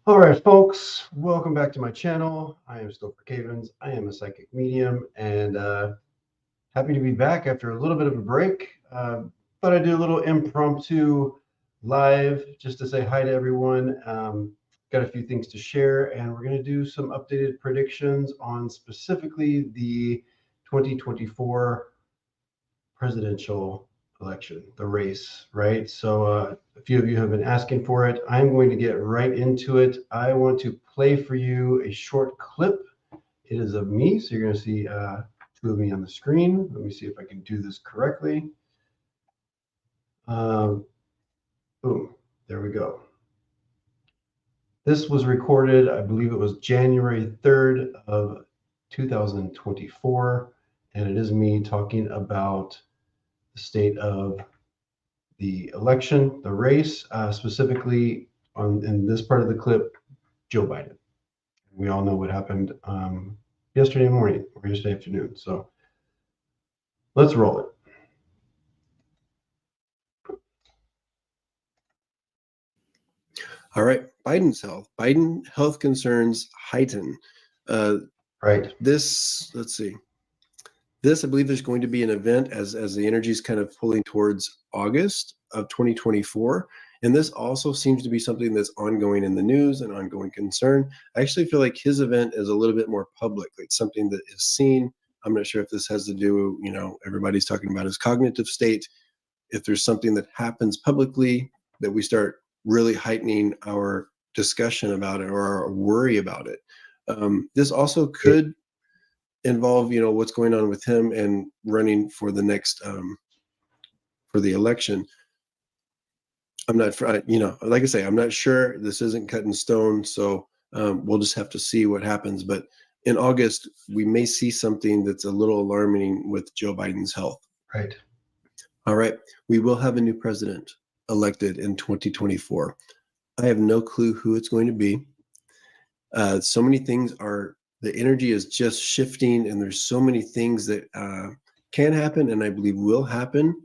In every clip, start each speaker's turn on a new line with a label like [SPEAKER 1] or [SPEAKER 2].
[SPEAKER 1] All right, folks, welcome back to my channel. I am Stouffer Cavens. I am a psychic medium and happy to be back after a little bit of a break. Thought I'd do a little impromptu live just to say hi to everyone. Got a few things to share, and we're going to do some updated predictions on specifically the 2024 presidential election, the race, right? So a few of you have been asking for it. I'm going to get right into it. I want to play for you a short clip. It is of me, so you're going to see two of me on the screen. Let me see if I can do this correctly. Boom, there we go. This was recorded, I believe it was January 3rd of 2024, and it is me talking about the state of the election, the race, specifically in this part of the clip, Joe Biden. We all know what happened yesterday morning or yesterday afternoon. So let's roll it.
[SPEAKER 2] All right, Biden's health. Biden health concerns heighten.
[SPEAKER 1] Right.
[SPEAKER 2] Let's see. This, I believe there's going to be an event as the energy is kind of pulling towards August of 2024. And this also seems to be something that's ongoing in the news, an ongoing concern. I actually feel like his event is a little bit more public, like something that is seen. I'm not sure if this has to do, everybody's talking about his cognitive state. If there's something that happens publicly that we start really heightening our discussion about it or our worry about it. This also could involve, what's going on with him and running for the next, for the election. I'm not, like I say, I'm not sure. This isn't cut in stone, so we'll just have to see what happens. But in August, we may see something that's a little alarming with Joe Biden's health.
[SPEAKER 1] Right.
[SPEAKER 2] All right. We will have a new president elected in 2024. I have no clue who it's going to be. So many things the energy is just shifting, and there's so many things that can happen and I believe will happen.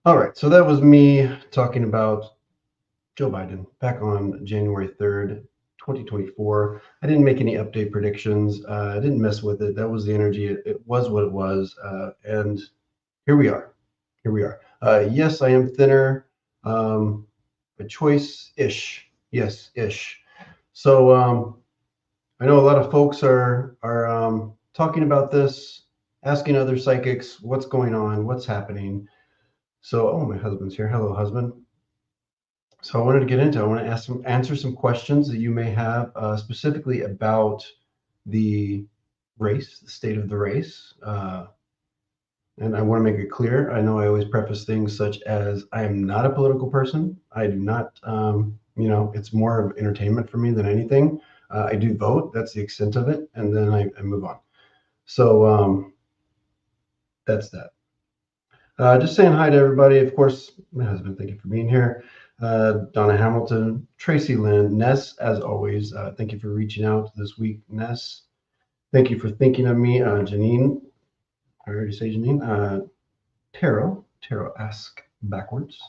[SPEAKER 1] All right. So that was me talking about Joe Biden back on January 3rd, 2024. I didn't make any update predictions. I didn't mess with it. That was the energy. It was what it was. And here we are. Here we are. Yes, I am thinner. A choice-ish. Yes, ish. So I know a lot of folks are talking about this, asking other psychics what's going on, what's happening. So, oh, my husband's here. Hello, husband. So I wanted to get into. I want to answer some questions that you may have specifically about the race, the state of the race. And I want to make it clear. I know I always preface things such as I am not a political person. I do not, it's more of entertainment for me than anything. I do vote. That's the extent of it. And then I move on. So that's that. Just saying hi to everybody. Of course, my husband, thank you for being here. Donna Hamilton, Tracy Lynn, Ness, as always. Thank you for reaching out this week, Ness. Thank you for thinking of me, Janine. I already say Janine. Tarot ask backwards.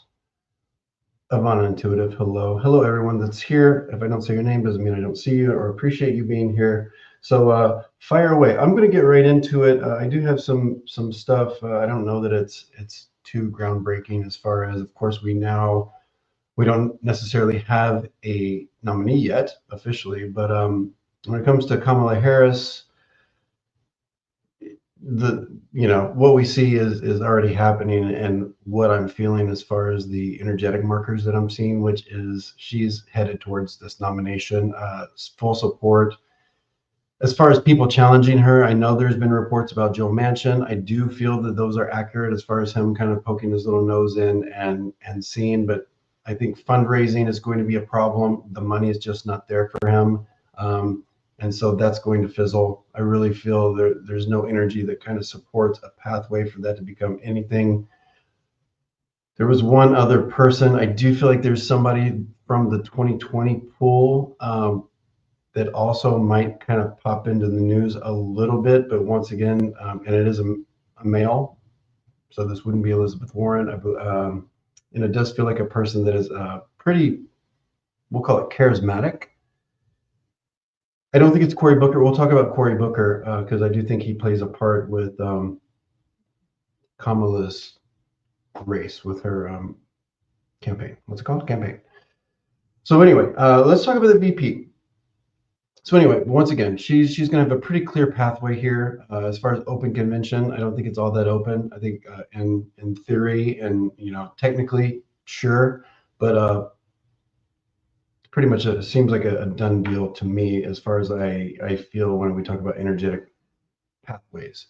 [SPEAKER 1] Ivana Intuitive, hello. Hello, everyone that's here. If I don't say your name, doesn't mean I don't see you or appreciate you being here. So fire away. I'm going to get right into it. I do have some stuff. I don't know that it's too groundbreaking as far as, of course, we don't necessarily have a nominee yet officially, but when it comes to Kamala Harris, what we see is already happening, and what I'm feeling as far as the energetic markers that I'm seeing, which is she's headed towards this nomination, full support. As far as people challenging her, I know there's been reports about Joe Manchin. I do feel that those are accurate as far as him kind of poking his little nose in and seeing, but I think fundraising is going to be a problem. The money is just not there for him. And so that's going to fizzle. I really feel there's no energy that kind of supports a pathway for that to become anything. There was one other person. I do feel like there's somebody from the 2020 pool that also might kind of pop into the news a little bit, but once again, and it is a male, so this wouldn't be Elizabeth Warren. And it does feel like a person that is pretty, we'll call it charismatic. I don't think it's Cory Booker. We'll talk about Cory Booker because I do think he plays a part with Kamala's race with her campaign. What's it called? Campaign. So anyway, let's talk about the VP. So anyway, once again, she's going to have a pretty clear pathway here as far as open convention. I don't think it's all that open. I think in theory and technically, sure, but pretty much it seems like a done deal to me as far as I feel when we talk about energetic pathways.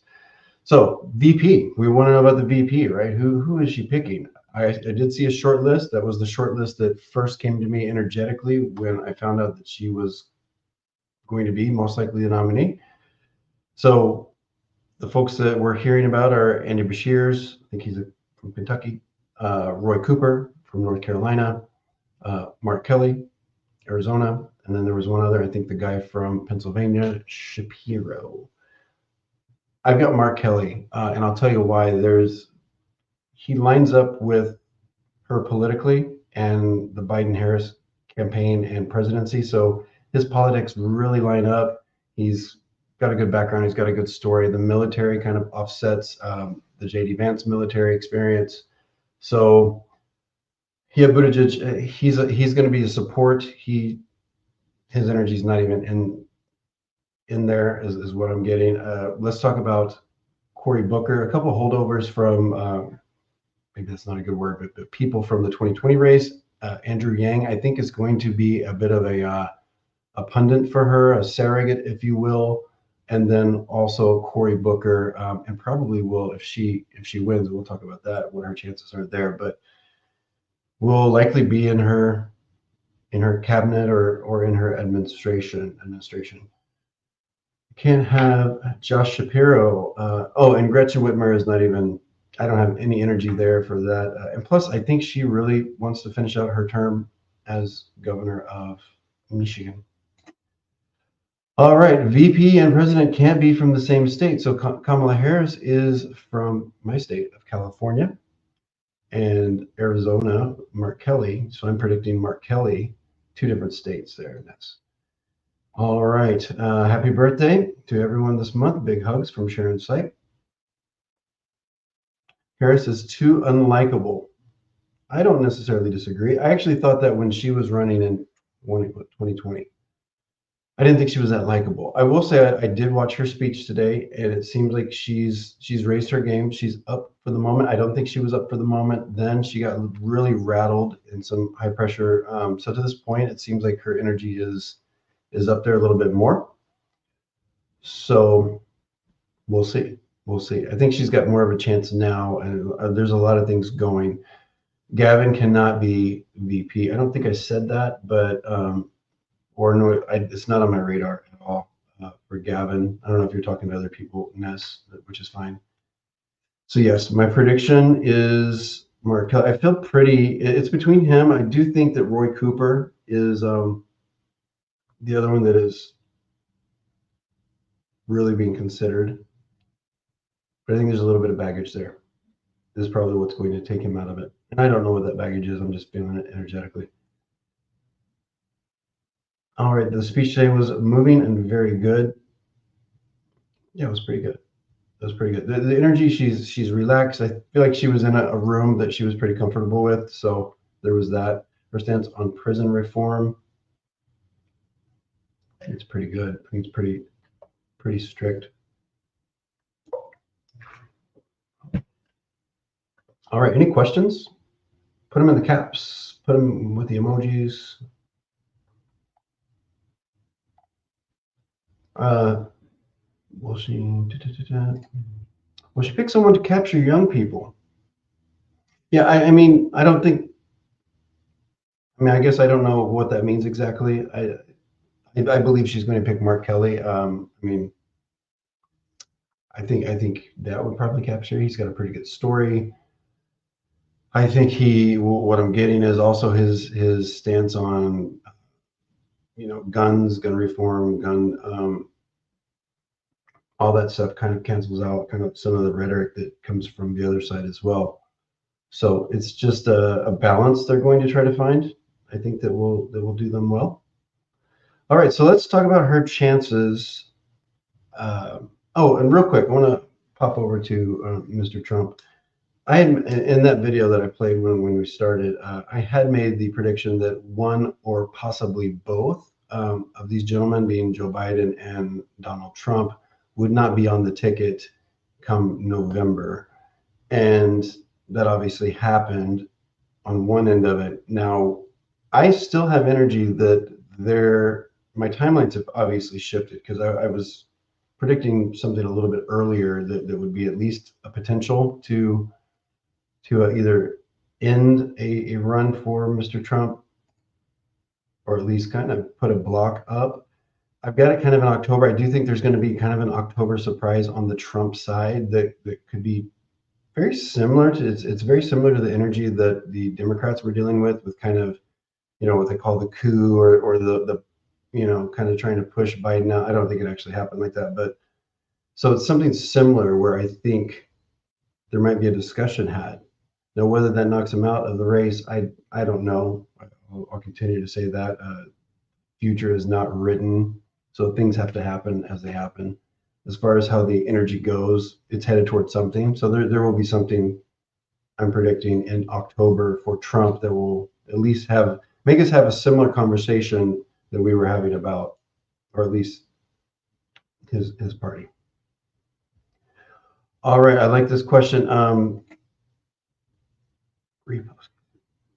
[SPEAKER 1] So VP, we want to know about the VP, right? Who is she picking? I did see a short list. That was the short list that first came to me energetically when I found out that she was going to be most likely the nominee. So the folks that we're hearing about are Andy Beshears, I think he's from Kentucky, Roy Cooper from North Carolina, Mark Kelly, Arizona, and then there was one other, I think the guy from Pennsylvania, Shapiro. I've got Mark Kelly, and I'll tell you why. He lines up with her politically and the Biden-Harris campaign and presidency. So his politics really line up. He's got a good background. He's got a good story. The military kind of offsets the J.D. Vance military experience. So yeah, Buttigieg, he's going to be a support. His energy is not even in there is what I'm getting. Let's talk about Cory Booker. A couple of holdovers from maybe that's not a good word, but people from the 2020 race. Andrew Yang, I think, is going to be a bit of a pundit for her, a surrogate, if you will, and then also Cory Booker, and probably will if she wins. We'll talk about that, what her chances are there, but will likely be in her cabinet or in her administration. Can't have Josh Shapiro. And Gretchen Whitmer is not even. I don't have any energy there for that. And plus, I think she really wants to finish out her term as governor of Michigan. All right, VP and president can't be from the same state. So Kamala Harris is from my state of California and Arizona, Mark Kelly. So I'm predicting Mark Kelly, 2 different states there. That's all right. Happy birthday to everyone this month. Big hugs from Sharon Sipe. Harris is too unlikable. I don't necessarily disagree. I actually thought that when she was running in 2020. I didn't think she was that likable. I will say I did watch her speech today, and it seems like she's raised her game. She's up for the moment. I don't think she was up for the moment. Then she got really rattled in some high pressure. So to this point, it seems like her energy is up there a little bit more. So we'll see. We'll see. I think she's got more of a chance now, and there's a lot of things going. Gavin cannot be VP. I don't think I said that, but it's not on my radar at all for Gavin. I don't know if you're talking to other people, Ness, which is fine. So yes, my prediction is Mark Kelly. I feel it's between him. I do think that Roy Cooper is the other one that is really being considered. But I think there's a little bit of baggage there. This is probably what's going to take him out of it. And I don't know what that baggage is. I'm just feeling it energetically. All right, the speech today was moving and very good. Yeah, it was pretty good. It was pretty good. The energy, she's relaxed. I feel like she was in a room that she was pretty comfortable with. So there was that. Her stance on prison reform, it's pretty good. I think it's pretty strict. All right, any questions? Put them in the caps. Put them with the emojis. Will she pick someone to capture young people? Yeah, I mean, I don't think. I mean, I guess I don't know what that means exactly. I believe she's going to pick Mark Kelly. I mean, I think that would probably capture. He's got a pretty good story. I think what I'm getting is also his stance on guns, gun reform, all that stuff kind of cancels out kind of some of the rhetoric that comes from the other side as well. So it's just a balance they're going to try to find. I think that will do them well. All right, so let's talk about her chances. Oh, and real quick, I want to pop over to Mr. Trump. I had in that video that I played when we started, I had made the prediction that one or possibly both of these gentlemen, being Joe Biden and Donald Trump, would not be on the ticket come November. And that obviously happened on one end of it. Now, I still have energy that my timelines have obviously shifted because I was predicting something a little bit earlier that would be at least a potential to either end a run for Mr. Trump or at least kind of put a block up. I've got it kind of in October. I do think there's going to be kind of an October surprise on the Trump side that could be very similar to it's very similar to the energy that the Democrats were dealing with kind of what they call the coup or the kind of trying to push Biden out. I don't think it actually happened like that, but so it's something similar where I think there might be a discussion had. Now, whether that knocks him out of the race, I don't know. I'll continue to say that. Future is not written, so things have to happen as they happen. As far as how the energy goes, it's headed towards something. So there will be something I'm predicting in October for Trump that will at least make us have a similar conversation that we were having about, or at least his party. All right, I like this question. Repost.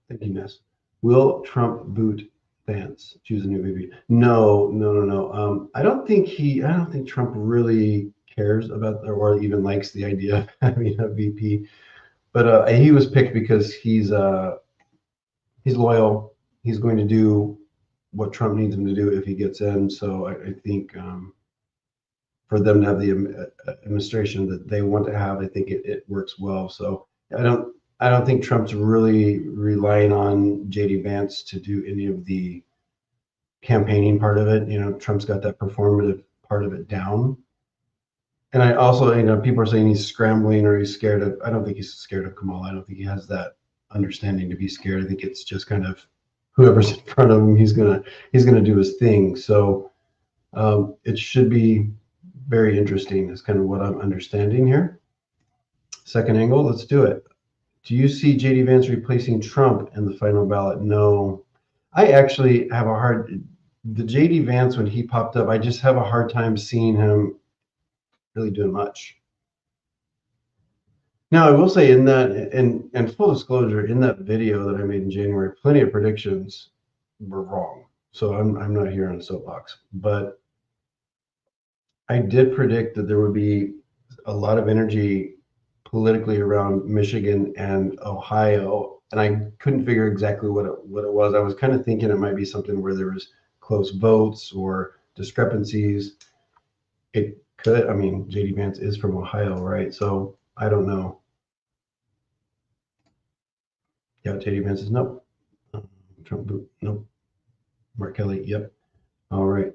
[SPEAKER 1] Thank you, Ness. Will Trump boot Vance? Choose a new VP. No. I don't think Trump really cares about or even likes the idea of having a VP. But he was picked because he's loyal. He's going to do what Trump needs him to do if he gets in. So I think for them to have the administration that they want to have, I think it works well. So I don't think Trump's really relying on JD Vance to do any of the campaigning part of it. Trump's got that performative part of it down. And I also, people are saying he's scrambling or he's scared of. I don't think he's scared of Kamala. I don't think he has that understanding to be scared. I think it's just kind of whoever's in front of him, he's gonna do his thing. So it should be very interesting. Is kind of what I'm understanding here. Second angle, let's do it. Do you see JD Vance replacing Trump in the final ballot? No, I actually have the JD Vance when he popped up. I just have a hard time seeing him really doing much. Now, I will say in that, and full disclosure, in that video that I made in January, plenty of predictions were wrong. So I'm not here on a soapbox, but I did predict that there would be a lot of energy politically around Michigan and Ohio, and I couldn't figure exactly what it was. I was kind of thinking it might be something where there was close votes or discrepancies. It could. I mean, JD Vance is from Ohio, right? So I don't know. Yeah, JD Vance is nope. Trump boot, nope. Mark Kelly, yep. All right.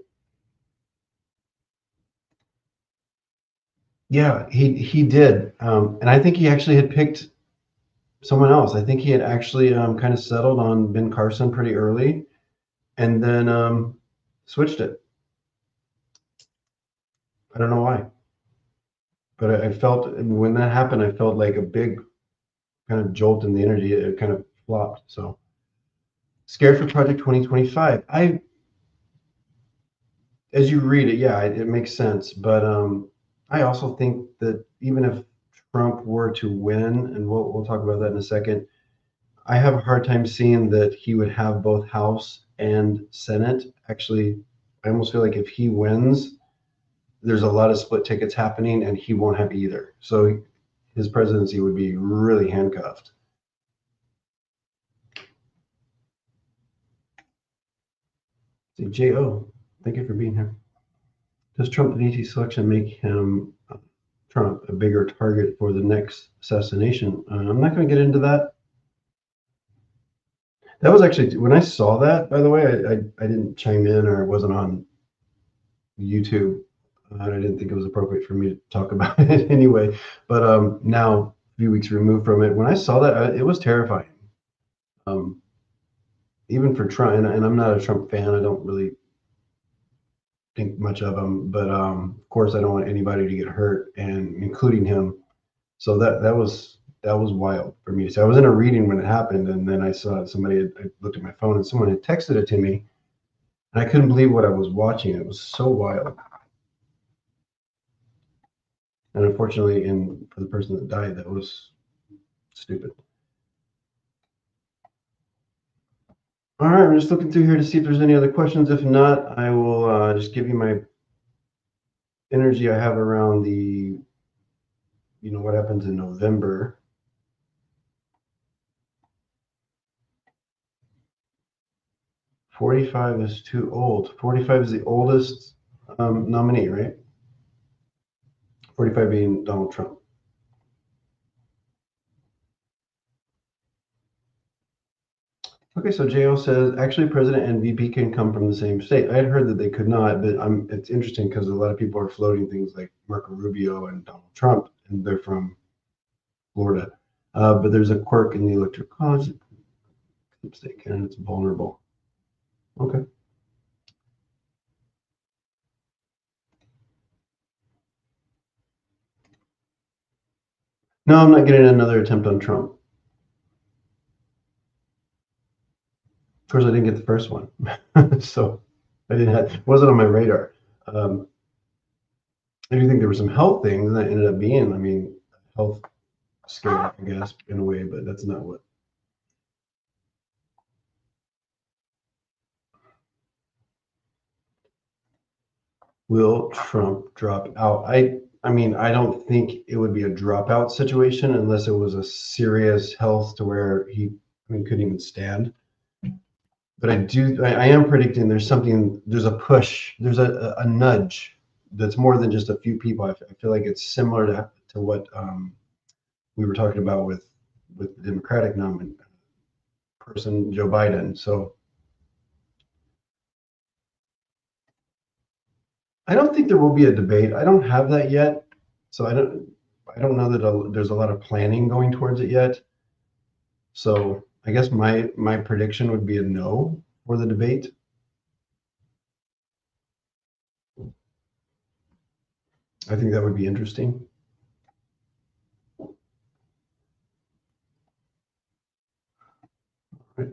[SPEAKER 1] Yeah, he did, and I think he actually had picked someone else. I think he had actually kind of settled on Ben Carson pretty early, and then switched it. I don't know why, but I felt when that happened, I felt like a big kind of jolt in the energy. It kind of flopped. So scared for Project 2025. As you read it, yeah, it makes sense. But I also think that even if Trump were to win, and we'll talk about that in a second, I have a hard time seeing that he would have both House and Senate. Actually, I almost feel like if he wins, there's a lot of split tickets happening, and he won't have either. So his presidency would be really handcuffed. See, J.O., thank you for being here. Does Trump VP selection make him Trump a bigger target for the next assassination? I'm not going to get into that. That was actually when I saw that. By the way, I didn't chime in or it wasn't on YouTube. I didn't think it was appropriate for me to talk about it anyway. But now, a few weeks removed from it, when I saw that, it was terrifying. Um, even for Trump, and I'm not a Trump fan. I don't really think much of him, but of course, I don't want anybody to get hurt, and including him. So that was wild for me. So I was in a reading when it happened, and then I saw somebody. I looked at my phone, and someone had texted it to me, and I couldn't believe what I was watching. It was so wild. And unfortunately, for the person that died, that was stupid. All right, I'm just looking through here to see if there's any other questions. If not, I will just give you my energy I have around what happens in November. 45 is too old. 45 is the oldest nominee, right? 45 being Donald Trump. Okay, so Jo says, actually, president and VP can come from the same state. I had heard that they could not, but it's interesting because a lot of people are floating things like Marco Rubio and Donald Trump, and they're from Florida. But there's a quirk in the electoral college. State candidates vulnerable. Okay. No, I'm not getting another attempt on Trump. Of course, I didn't get the first one, so it wasn't on my radar. I do think there were some health things that ended up being, I mean, health scare, I guess, in a way, but that's not what. Will Trump drop out? I mean, I don't think it would be a dropout situation unless it was a serious health to where couldn't even stand. But I am predicting there's a push, there's a nudge that's more than just a few people. I feel like it's similar to what we were talking about with the Democratic nominee person, Joe Biden. So I don't think there will be a debate. I don't have that yet, so I don't know that there's a lot of planning going towards it yet. So I guess my prediction would be a no for the debate. I think that would be interesting. Right.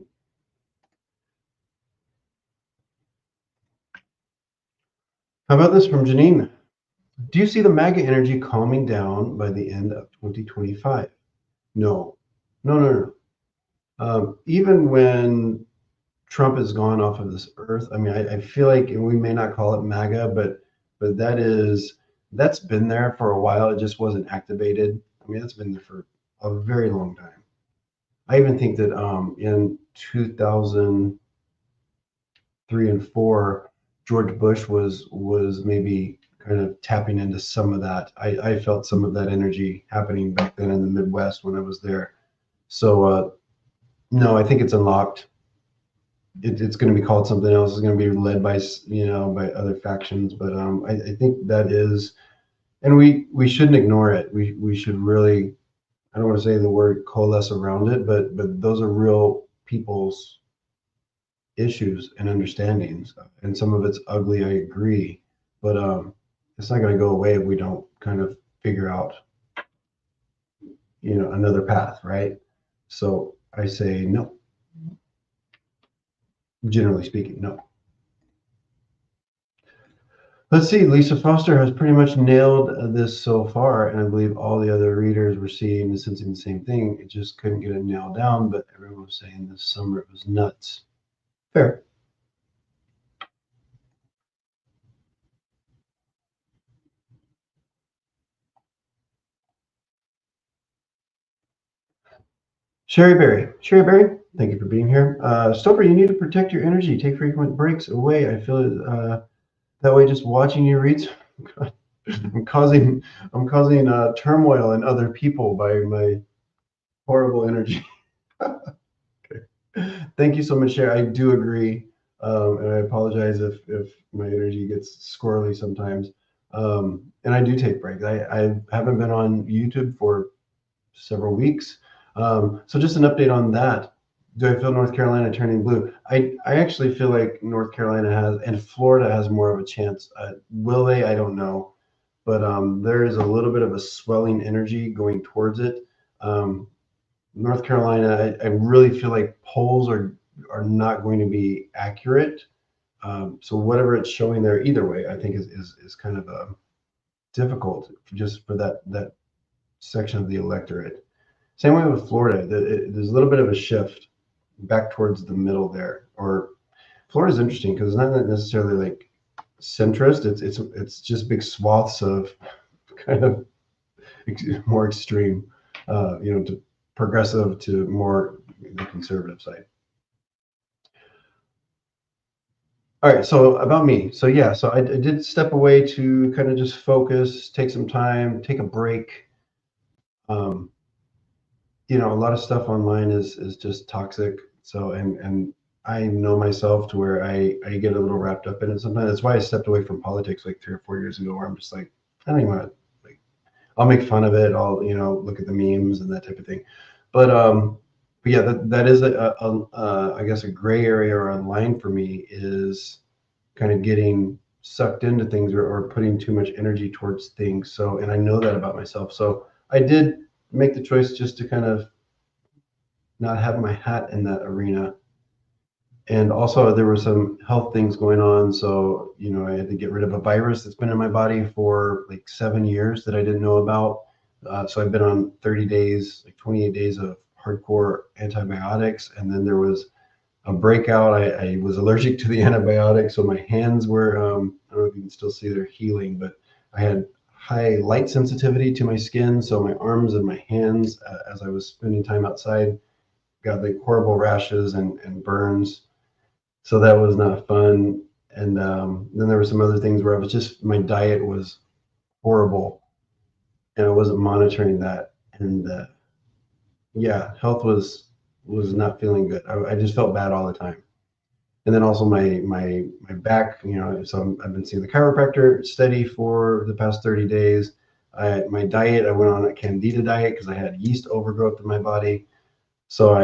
[SPEAKER 1] How about this from Janine? Do you see the MAGA energy calming down by the end of 2025? No. Even when Trump is gone off of this earth, I mean, I feel like, and we may not call it MAGA, but that's been there for a while. It just wasn't activated. I mean, that's been there for a very long time. I even think that in 2003 and 4, George Bush was maybe kind of tapping into some of that. I felt some of that energy happening back then in the Midwest when I was there. So no, I think it's unlocked. It's going to be called something else. It's going to be led by by other factions. But I think that is, and we shouldn't ignore it. We should really. I don't want to say the word coalesce around it, but those are real people's issues and understandings, and some of it's ugly. I agree, but it's not going to go away if we don't kind of figure out another path, right? So I say no. Generally speaking, no. Let's see. Lisa Foster has pretty much nailed this so far, and I believe all the other readers were seeing and sensing the same thing. It just couldn't get it nailed down, but everyone was saying this summer it was nuts. Fair. Sherry Berry, thank you for being here. Stoper, you need to protect your energy. Take frequent breaks away. I feel that way just watching you read. I'm causing turmoil in other people by my horrible energy. Okay. Thank you so much, Cher. I do agree, and I apologize if my energy gets squirrely sometimes. And I do take breaks. I haven't been on YouTube for several weeks. So just an update on that. Do I feel North Carolina turning blue? I actually feel like North Carolina has, and Florida has more of a chance. Will they? I don't know. But there is a little bit of a swelling energy going towards it. Um, North Carolina, I really feel like polls are not going to be accurate. So whatever it's showing there, either way, I think is kind of difficult just for that section of the electorate. Same way with Florida. There's a little bit of a shift back towards the middle there. Or Florida's interesting because it's not necessarily like centrist. It's just big swaths of kind of more extreme, to progressive to more the conservative side. All right, so about me. So yeah, so I did step away to kind of just focus, take some time, take a break. Um, a lot of stuff online is just toxic. So and I know myself to where I get a little wrapped up in it sometimes. That's why I stepped away from politics like 3 or 4 years ago, where I'm just like, I don't even want to like. I'll make fun of it. I'll look at the memes and that type of thing. But yeah, that is I guess a gray area or a line for me is kind of getting sucked into things or putting too much energy towards things. So, and I know that about myself. So I did make the choice just to kind of not have my hat in that arena. And also, there were some health things going on. So, I had to get rid of a virus that's been in my body for like 7 years that I didn't know about. So, I've been on 30 days, like 28 days of hardcore antibiotics. And then there was a breakout. I was allergic to the antibiotic. So, my hands were, I don't know if you can still see they're healing, but I had high light sensitivity to my skin. So, my arms and my hands, as I was spending time outside, got like horrible rashes and burns. So that was not fun. And then there were some other things where I was just my diet was horrible, and I wasn't monitoring that. And yeah, health was not feeling good. I just felt bad all the time. And then also my back, so I've been seeing the chiropractor steady for the past 30 days. My diet, I went on a candida diet because I had yeast overgrowth in my body. So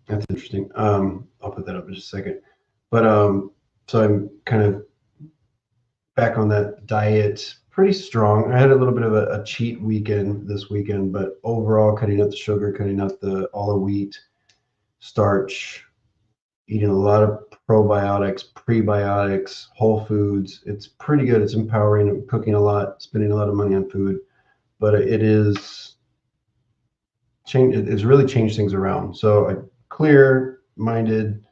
[SPEAKER 1] that's interesting. I'll put that up in just a second. But so I'm kind of back on that diet pretty strong. I had a little bit of a cheat weekend this weekend, but overall cutting out the sugar, cutting out all the wheat, starch, eating a lot of probiotics, prebiotics, whole foods. It's pretty good. It's empowering. I'm cooking a lot, spending a lot of money on food, but it's really changed things around. So I clear minded.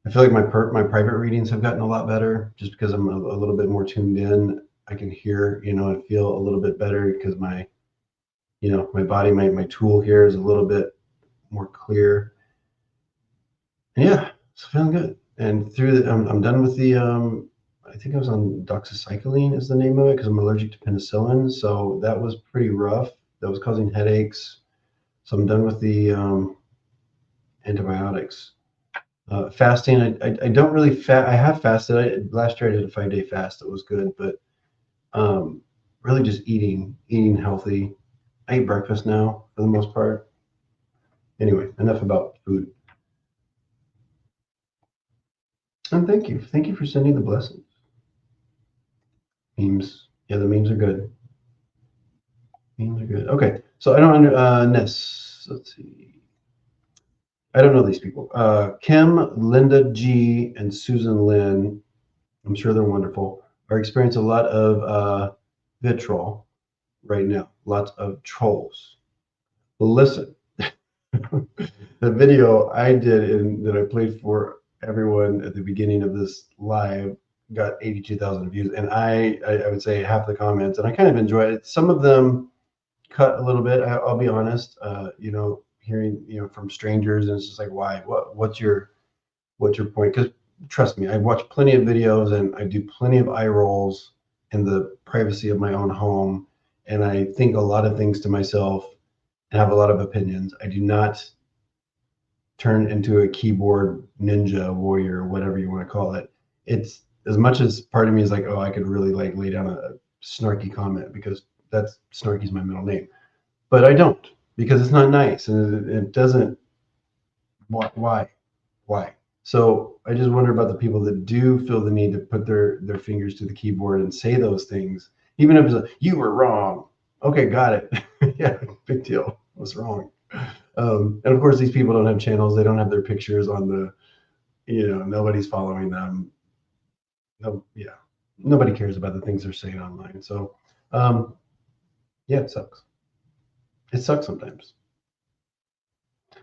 [SPEAKER 1] I feel like my private readings have gotten a lot better just because I'm a little bit more tuned in. I can hear, and feel a little bit better because my body, my tool here is a little bit more clear. And yeah, it's feeling good. And I'm done with I think I was on doxycycline is the name of it because I'm allergic to penicillin. So that was pretty rough. That was causing headaches. So I'm done with the antibiotics. Fasting, I don't really I have fasted. Last year I did a 5-day fast. It was good, but really just eating healthy. I eat breakfast now for the most part. Anyway, enough about food. And thank you for sending the blessings. Memes, yeah, the memes are good. Memes are good. Okay, so I don't under Ness. Let's see. I don't know these people. Kim, Linda G, and Susan Lynn. I'm sure they're wonderful. Are experiencing a lot of vitriol right now. Lots of trolls. Well, listen, the video I did and that I played for everyone at the beginning of this live got 82,000 views, and I would say half the comments, and I kind of enjoyed it. Some of them cut a little bit. I'll be honest. Hearing from strangers, and it's just like, why? What's your point? Because trust me, I watch plenty of videos and I do plenty of eye rolls in the privacy of my own home, and I think a lot of things to myself and have a lot of opinions. I do not turn into a keyboard ninja warrior or whatever you want to call it. It's as much as part of me is like, oh, I could really like lay down a snarky comment because that's snarky's my middle name, but I don't because it's not nice and it doesn't. Why? So I just wonder about the people that do feel the need to put their fingers to the keyboard and say those things, even if it's like, you were wrong. Okay, got it. Yeah, big deal. What's wrong? And of course, these people don't have channels. They don't have their pictures on the, nobody's following them. No, yeah, nobody cares about the things they're saying online. So, yeah, it sucks. It sucks sometimes.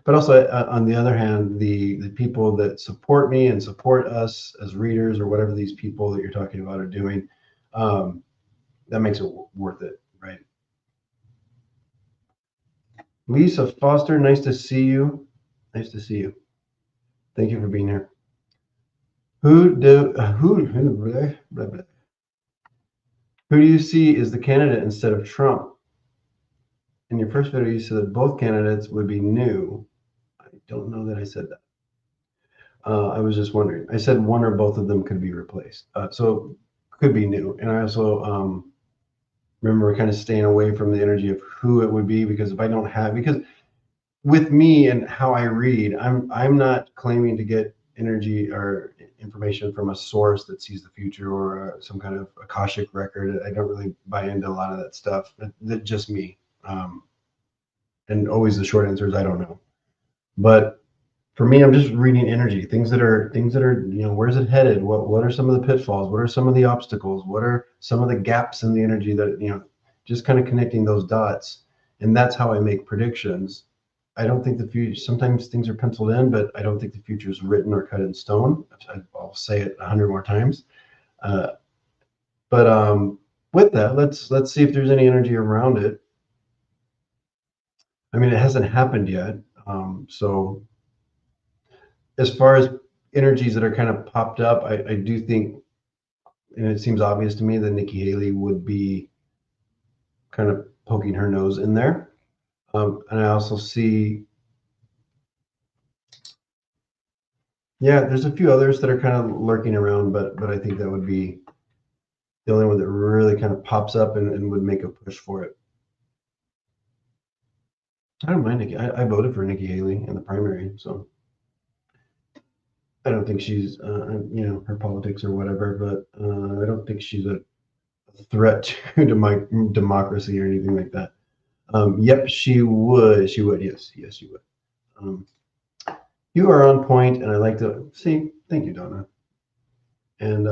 [SPEAKER 1] But also, on the other hand, the people that support me and support us as readers or whatever these people that you're talking about are doing, um, that makes it worth it, right? Lisa Foster, nice to see you. Nice to see you. Thank you for being here. Blah, blah. Who do you see as the candidate instead of Trump? In your first video, you said that both candidates would be new. I don't know that I said that. I was just wondering. I said one or both of them could be replaced. So could be new. And I also remember kind of staying away from the energy of who it would be because if I don't have, because with me and how I read, I'm not claiming to get energy or information from a source that sees the future or some kind of Akashic record. I don't really buy into a lot of that stuff. That just me. And always the short answer is I don't know. But for me, I'm just reading energy, things that are, where's it headed? What are some of the pitfalls? What are some of the obstacles? What are some of the gaps in the energy that, just kind of connecting those dots. And that's how I make predictions. I don't think the future, sometimes things are penciled in, but I don't think the future is written or cut in stone. I'll say it 100 more times. But with that, let's see if there's any energy around it. I mean, it hasn't happened yet. So as far as energies that are kind of popped up, I do think, and it seems obvious to me that Nikki Haley would be kind of poking her nose in there. And I also see, yeah, there's a few others that are kind of lurking around, but I think that would be the only one that really kind of pops up and would make a push for it. I don't mind Nikki. I voted for Nikki Haley in the primary, so I don't think she's, her politics or whatever, but I don't think she's a threat to my democracy or anything like that. Yep, she would. She would. Yes, she would. You are on point, and I like to see. Thank you, Donna, and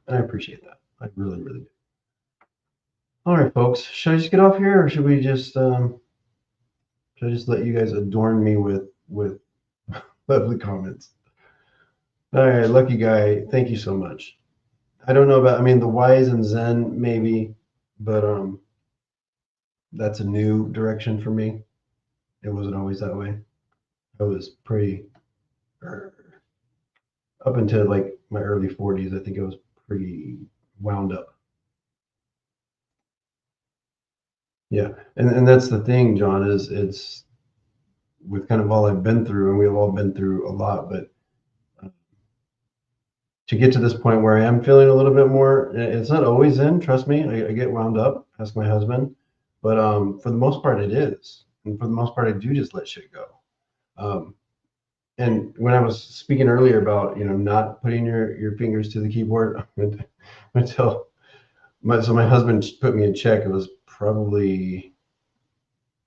[SPEAKER 1] I appreciate that. I really, really do. All right, folks. Should I just get off here, or should we just should I just let you guys adorn me with lovely comments? All right, lucky guy. Thank you so much. I don't know about. I mean, the wise and Zen maybe, but that's a new direction for me. It wasn't always that way. I was pretty up until like my early 40s. I think I was pretty wound up. Yeah, and that's the thing, John, is it's with kind of all I've been through, and we've all been through a lot, but to get to this point where I am feeling a little bit more, it's not always in, trust me. I get wound up, ask my husband, but for the most part it is. And for the most part I do just let shit go. And when I was speaking earlier about, not putting your fingers to the keyboard, until my husband put me in check. It was probably,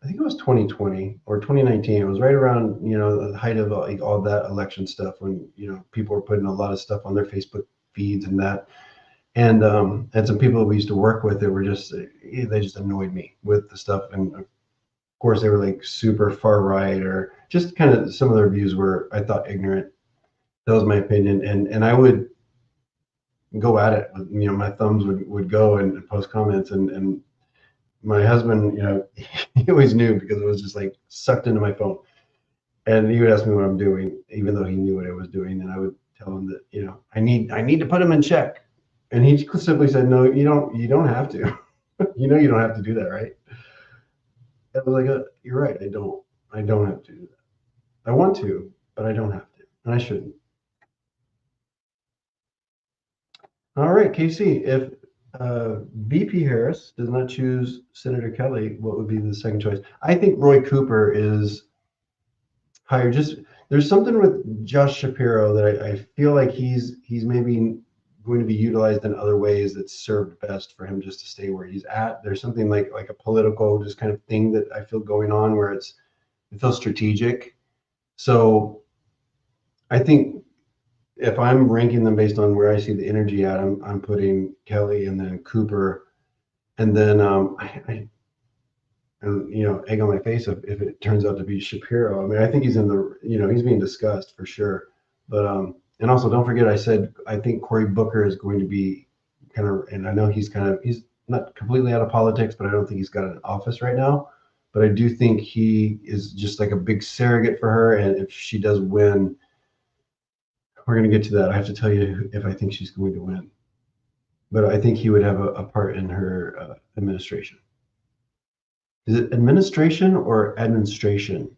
[SPEAKER 1] I think it was 2020 or 2019. It was right around, the height of like all that election stuff when, people were putting a lot of stuff on their Facebook feeds and that. And some people we used to work with that were they just annoyed me with the stuff. And of course they were like super far right or just kind of some of their views were, I thought, ignorant. That was my opinion. And I would go at it. My thumbs would go and post comments and my husband, he always knew because it was just like sucked into my phone. And he would ask me what I'm doing, even though he knew what I was doing. And I would tell him that, I need to put him in check. And he simply said, no, you don't have to. You don't have to do that, right? I was like, you're right. I don't have to do that. I want to, but I don't have to, and I shouldn't. All right, Casey, if VP Harris does not choose Senator Kelly, what would be the second choice? I think Roy Cooper is higher. Just there's something with Josh Shapiro that I feel like he's maybe going to be utilized in other ways that served best for him just to stay where he's at. There's something like a political just kind of thing that I feel going on where it feels strategic. So I think if I'm ranking them based on where I see the energy at, I'm putting Kelly and then Cooper, and then and egg on my face if it turns out to be Shapiro. I mean, I think he's in the he's being discussed for sure, but and also don't forget I said I think Cory Booker is going to be kind of, and I know he's not completely out of politics, but I don't think he's got an office right now. But I do think he is just like a big surrogate for her, and if she does win, we're going to get to that. I have to tell you if I think she's going to win, but I think he would have a part in her administration. Is it administration or administration?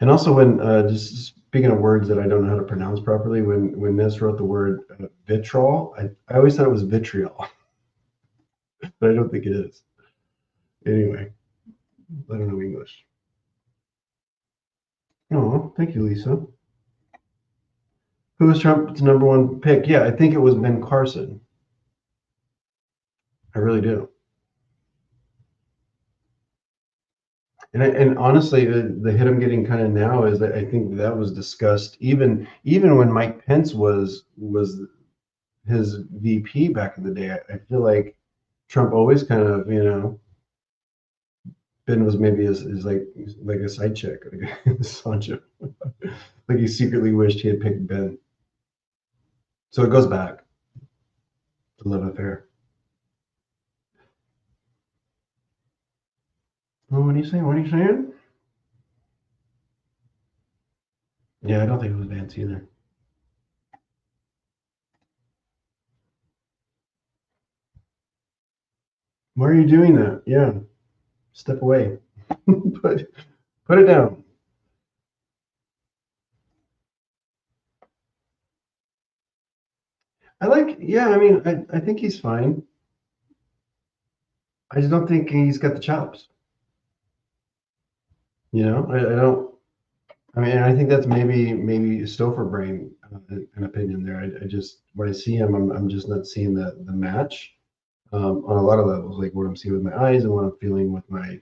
[SPEAKER 1] And also, when just speaking of words that I don't know how to pronounce properly, when Ness wrote the word vitriol, I always thought it was vitriol, but I don't think it is. Anyway, I don't know English. Oh, thank you, Lisa. Who was Trump's number one pick? Yeah, I think it was Ben Carson. I really do. And honestly, the hit I'm getting kind of now is that I think that was discussed even when Mike Pence was his VP back in the day. I feel like Trump always kind of Ben was maybe his like a side chick, like Sancho. Like he secretly wished he had picked Ben. So it goes back to love affair. Oh, what are you saying? What are you saying? Yeah, I don't think it was Vance either. Why are you doing that? Yeah, step away. put it down. Yeah, I mean, I think he's fine. I just don't think he's got the chops. I don't. I mean, I think that's maybe Stouffer brain, an opinion there. I just when I see him, I'm just not seeing the match on a lot of levels, like what I'm seeing with my eyes and what I'm feeling with my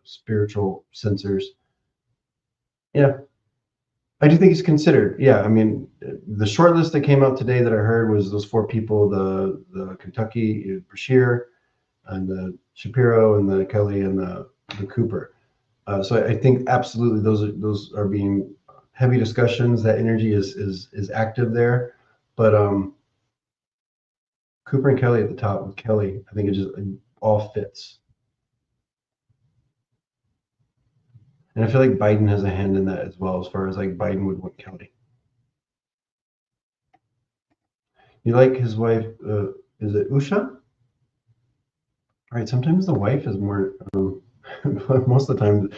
[SPEAKER 1] spiritual sensors. Yeah, I do think he's considered. Yeah, I mean, the short list that came out today that I heard was those four people: the Kentucky Bashir, and the Shapiro, and the Kelly, and the Cooper. So I think absolutely those are being heavy discussions. That energy is active there, but Cooper and Kelly at the top. With Kelly, I think it all fits, and I feel like Biden has a hand in that as well, as far as like Biden would want Kelly. You like his wife? Is it Usha? All right. Sometimes the wife is more. But most of the time,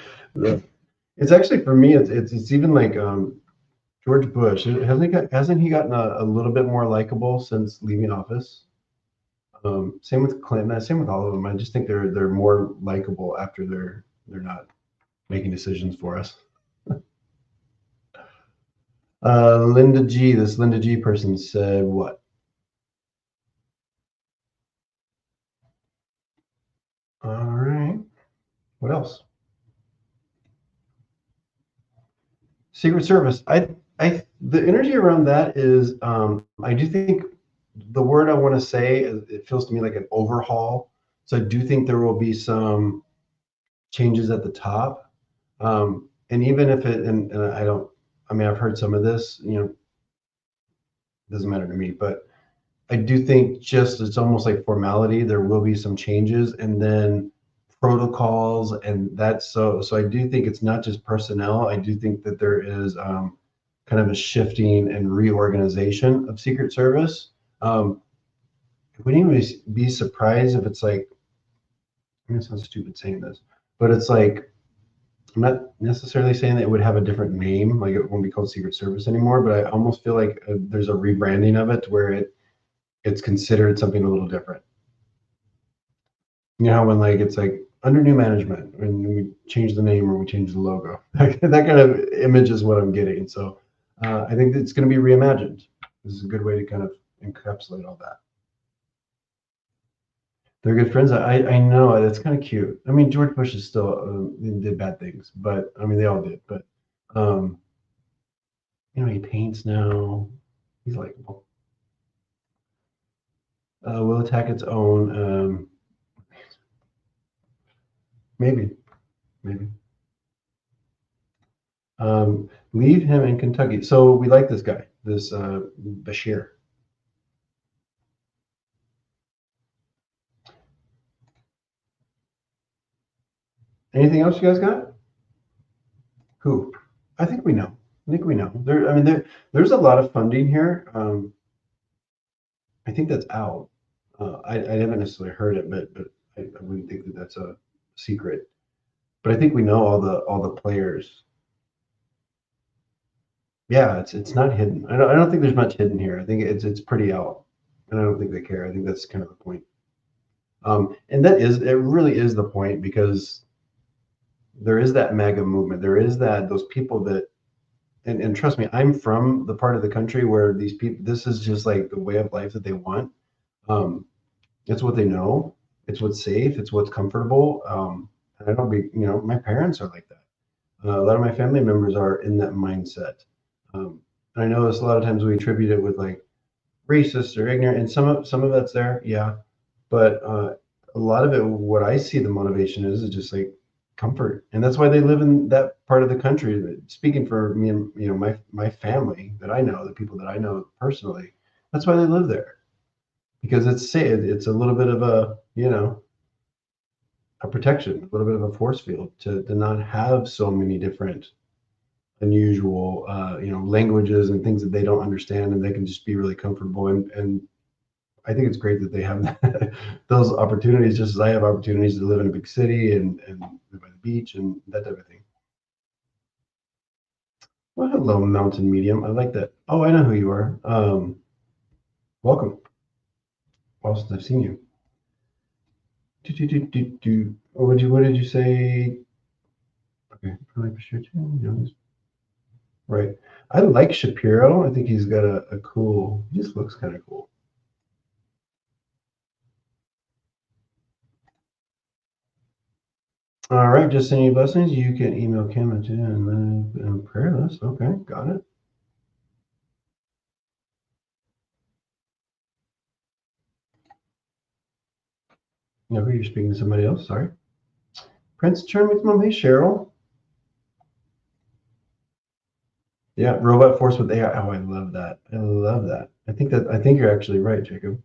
[SPEAKER 1] it's actually for me. It's even like George Bush. Hasn't he gotten a little bit more likable since leaving office? Same with Clinton. Same with all of them. I just think they're more likable after they're not making decisions for us. Linda G. This Linda G. person said what? All right. What else? Secret Service. The energy around that is I do think the word I want to say is, it feels to me like an overhaul. So I do think there will be some changes at the top. And even if and I don't, I mean, I've heard some of this, doesn't matter to me, but I do think just it's almost like formality. There will be some changes and then protocols, and that's so I do think it's not just personnel. I do think that there is kind of a shifting and reorganization of Secret Service. I wouldn't even be surprised if it's like, I mean, it sounds stupid saying this, but it's like I'm not necessarily saying that it would have a different name, like it won't be called Secret Service anymore, but I almost feel like there's a rebranding of it where it's considered something a little different. You know how when like it's like under new management and we change the name or we change the logo, that kind of image is what I'm getting. So I think it's going to be reimagined. This is a good way to kind of encapsulate all that. They're good friends. I know that's kind of cute. I mean, George Bush is still did bad things, but I mean they all did. But um, you know, he paints now. He's like, will attack its own. Maybe, maybe. Leave him in Kentucky. So we like this guy, this Bashir. Anything else you guys got? Who? I think we know. I think we know. I mean, there's a lot of funding here. I think that's out. I haven't necessarily heard it, but I wouldn't think that that's a secret. But I think we know all the players. Yeah, it's not hidden. I don't think there's much hidden here. I think it's pretty out, and I don't think they care. I think that's kind of the point. And it really is the point because there is that MAGA movement. There is those people that, and trust me, I'm from the part of the country where these people, this is just like the way of life that they want. Um, it's what they know. It's what's safe. It's what's comfortable. And I don't be, my parents are like that. A lot of my family members are in that mindset. And I know this a lot of times we attribute it with like racist or ignorant, and some of that's there, yeah. But a lot of it, what I see the motivation is just like comfort, and that's why they live in that part of the country. Speaking for me and my family that I know, the people that I know personally, that's why they live there because it's safe. It's a little bit of a protection, a little bit of a force field to not have so many different unusual languages and things that they don't understand, and they can just be really comfortable. And I think it's great that they have those opportunities, just as I have opportunities to live in a big city and live by the beach and that type of thing. Well, hello, Mountain Medium. I like that. Oh, I know who you are. Welcome. Well, since I've seen you. What did you say? Okay, I like Shapiro too. Right. I like Shapiro. I think he's got a cool. He just looks kind of cool. All right, just sending you blessings. You can email Kim and prayer list. Okay, got it. No, you're speaking to somebody else. Sorry. Prince Charming's mom. Hey, Cheryl. Yeah, robot force with AI. Oh, I love that. I love that. I think you're actually right, Jacob.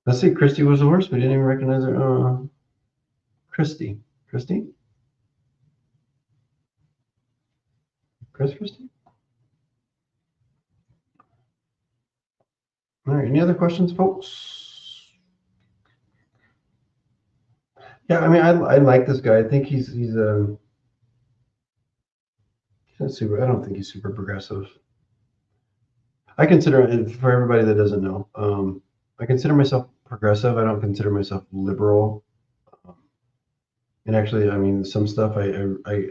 [SPEAKER 1] Let's see. Christy was the horse. We didn't even recognize her. Christy. Christy? Christy? All right. Any other questions, folks? Yeah, I mean, I like this guy. I think he's not super. I don't think he's super progressive. I consider, and for everybody that doesn't know, I consider myself progressive. I don't consider myself liberal. Um, and actually, I mean, some stuff I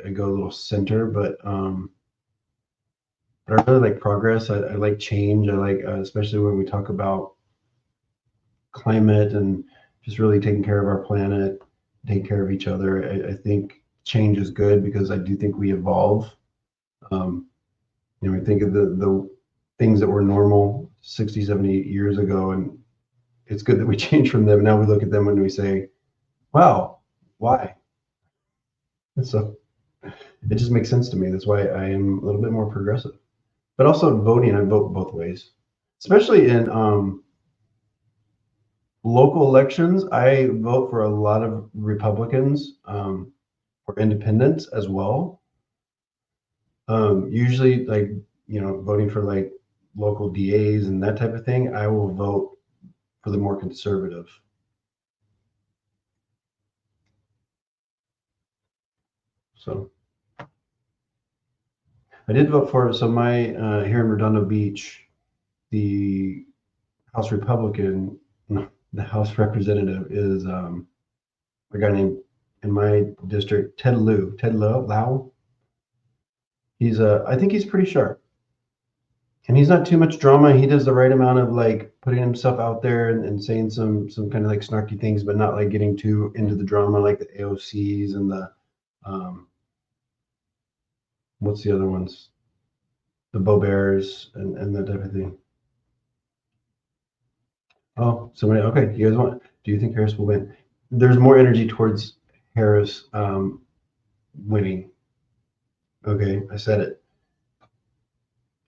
[SPEAKER 1] go a little center, but I really like progress. I like change. I like, especially when we talk about climate and just really taking care of our planet, taking care of each other. I think change is good because I do think we evolve. Um, we think of the things that were normal 60, 70 years ago, and it's good that we change from them. Now we look at them and we say, wow, why? And so it just makes sense to me. That's why I am a little bit more progressive. But also voting, I vote both ways, especially in local elections. I vote for a lot of Republicans, or independents as well. Usually, like, voting for like local DAs and that type of thing, I will vote for the more conservative. So I did vote for it. So my here in Redondo Beach, the House Republican, no, the House Representative is a guy named in my district, Ted Lau. He's I think he's pretty sharp. And he's not too much drama. He does the right amount of like putting himself out there and saying some kind of like snarky things, but not like getting too into the drama like the AOCs and the what's the other ones? The Bo Bears and that type of thing. Oh, somebody, okay. You guys do you think Harris will win? There's more energy towards Harris winning. Okay, I said it.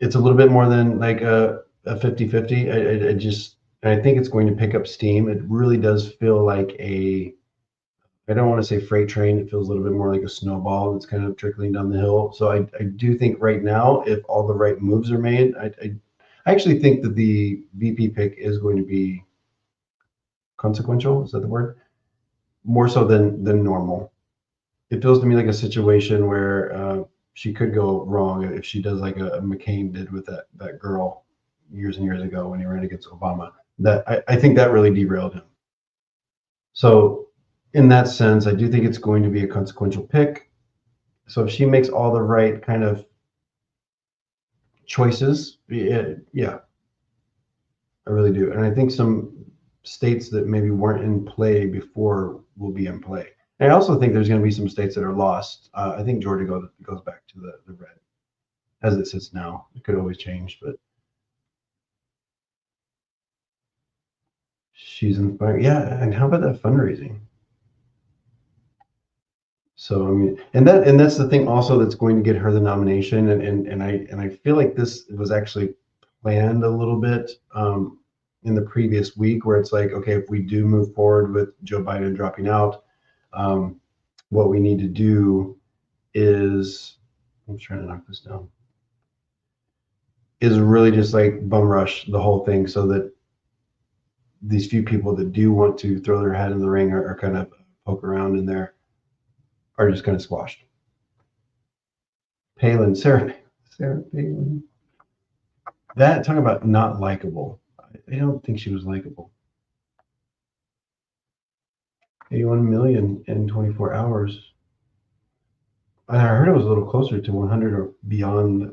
[SPEAKER 1] It's a little bit more than like a 50-50. I think it's going to pick up steam. It really does feel like I don't want to say freight train. It feels a little bit more like a snowball that's kind of trickling down the hill. So I do think right now, if all the right moves are made, I actually think that the VP pick is going to be consequential. Is that the word? More so than normal. It feels to me like a situation where she could go wrong if she does like a McCain did with that girl years and years ago when he ran against Obama. That I think that really derailed him. So in that sense, I do think it's going to be a consequential pick. So if she makes all the right kind of choices, yeah, I really do. And I think some states that maybe weren't in play before will be in play. And I also think there's going to be some states that are lost. I think Georgia goes back to the red as it sits now. It could always change, but she's in fire. Yeah, and how about that fundraising? So I mean, and that's the thing also that's going to get her the nomination, and I feel like this was actually planned a little bit in the previous week, where it's like, okay, if we do move forward with Joe Biden dropping out, what we need to do is, I'm trying to knock this down, is really just like bum rush the whole thing so that these few people that do want to throw their hat in the ring or kind of poke around in there are just kind of squashed. Sarah Palin. That, talking about not likable. I don't think she was likable. 81 million in 24 hours. I heard it was a little closer to 100 or beyond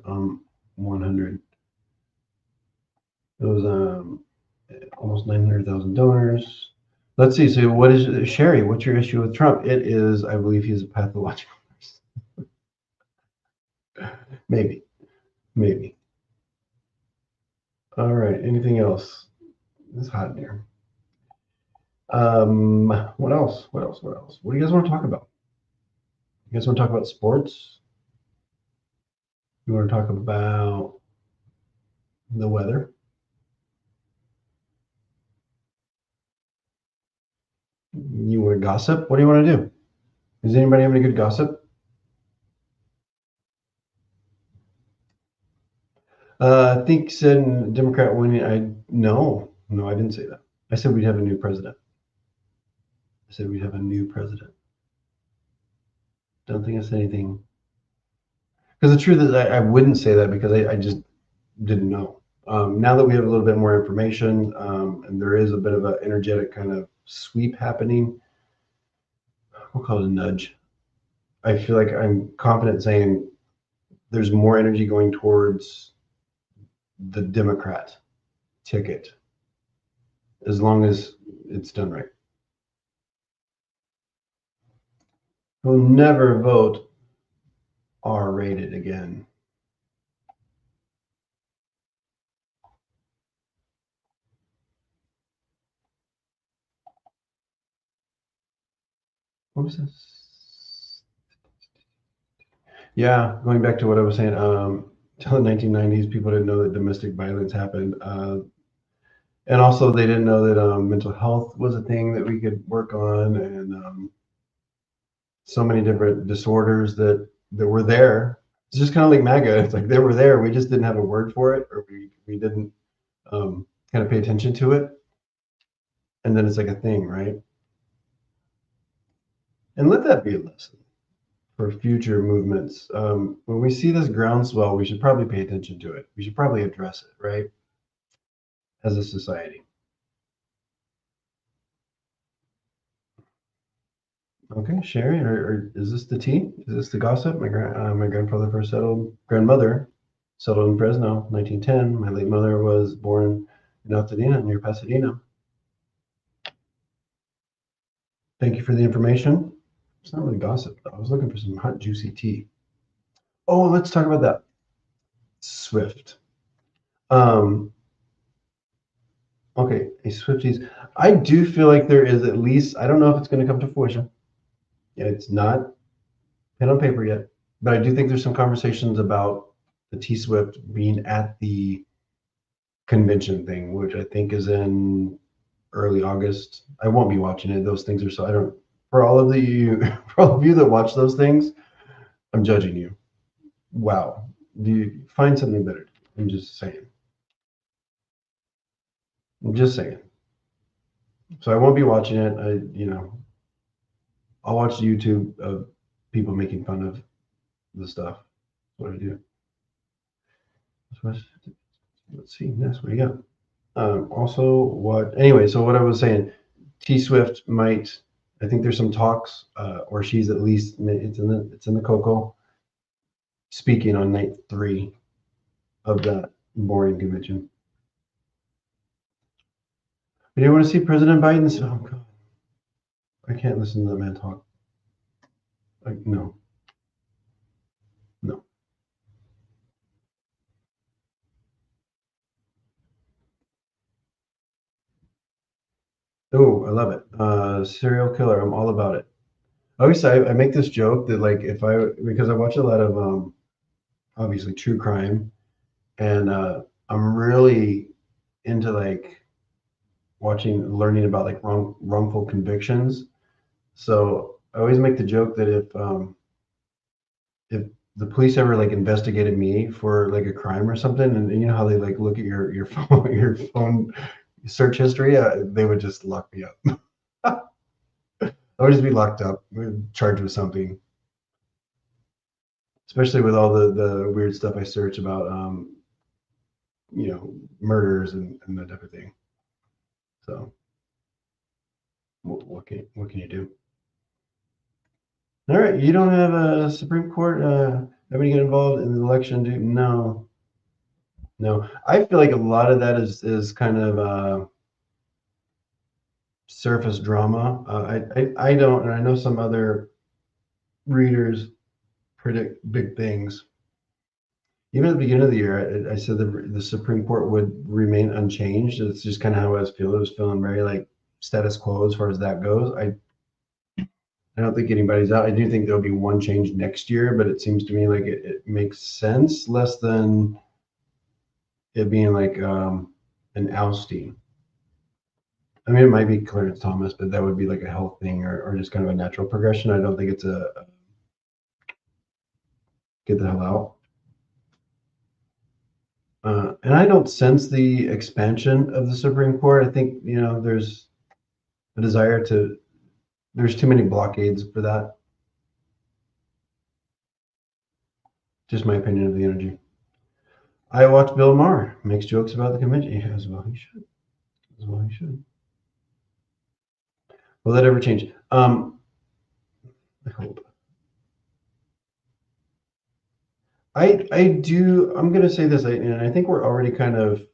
[SPEAKER 1] 100. It was almost 900,000 donors. Let's see. So, what is Sherry? What's your issue with Trump? It is, I believe, he's a pathological person. Maybe. All right. Anything else? It's hot in here. What else? What do you guys want to talk about? You guys want to talk about sports? You want to talk about the weather? You want to gossip? What do you want to do? Does anybody have any good gossip? I think said Democrat winning. No, I didn't say that. I said we'd have a new president. Don't think I said anything. Because the truth is, I wouldn't say that because I just didn't know. Now that we have a little bit more information, and there is a bit of an energetic kind of sweep happening, we'll call it a nudge. I feel like I'm confident saying there's more energy going towards the Democrat ticket as long as it's done right. We'll never vote R-rated again. What was this? Yeah, going back to what I was saying, till the 1990s, people didn't know that domestic violence happened. And also they didn't know that mental health was a thing that we could work on, and so many different disorders that were there. It's just kind of like Maga. It's like they were there. We just didn't have a word for it, or we didn't kind of pay attention to it. And then it's like a thing, right? And let that be a lesson. for future movements. When we see this groundswell, we should probably pay attention to it. We should probably address it, right? As a society. Okay, Sherry, or is this the tea? Is this the gossip? My grandfather first grandmother settled in Fresno, 1910. My late mother was born in Altadena near Pasadena. Thank you for the information. It's not really gossip, though. I was looking for some hot, juicy tea. Oh, let's talk about that. Swift. Um, okay, a Swifties. I do feel like there is at least, I don't know if it's going to come to fruition. Yeah, it's not pen on paper yet, but I do think there's some conversations about the T Swift being at the convention thing, which I think is in early August. I won't be watching it. Those things are so, I don't, for all of the, for all of you that watch those things, I'm judging you. Wow. Do you find something better? I'm just saying. I'm just saying. So I won't be watching it. I'll watch YouTube of people making fun of the stuff. That's what I do. Let's see. Next, what do you got? Also, anyway, so what I was saying, T Swift might, I think there's some talks, or she's at least, it's in the Coco, speaking on night 3 of that boring convention. But you want to see President Biden? Oh, God. I can't listen to that man talk. Like, no. No. Oh, I love it. Serial killer. I'm all about it. I always say, I make this joke that, like, because I watch a lot of, obviously true crime, and I'm really into like learning about like wrongful convictions. So I always make the joke that if the police ever like investigated me for like a crime or something, and you know how they like look at your phone search history, they would just lock me up. I would just be locked up, charged with something. Especially with all the weird stuff I search about, murders and that type of thing. So what can you do? All right, you don't have a Supreme Court having to get involved in the election, do you? No, no. I feel like a lot of that is kind of surface drama. I don't, and I know some other readers predict big things. Even at the beginning of the year, I said the Supreme Court would remain unchanged. It's just kind of how I was feeling. I was feeling very like status quo as far as that goes. I don't think anybody's out. I do think there'll be one change next year, but it seems to me like it makes sense less than it being like an ousting. I mean, it might be Clarence Thomas, but that would be like a health thing or just kind of a natural progression. I don't think it's a get the hell out. And I don't sense the expansion of the Supreme Court. I think, there's a desire there's too many blockades for that. Just my opinion of the energy. I watch Bill Maher makes jokes about the convention. Yeah, as well he should. As well he should. Will that ever change? I hope. I do. I'm going to say this, and I think we're already kind of,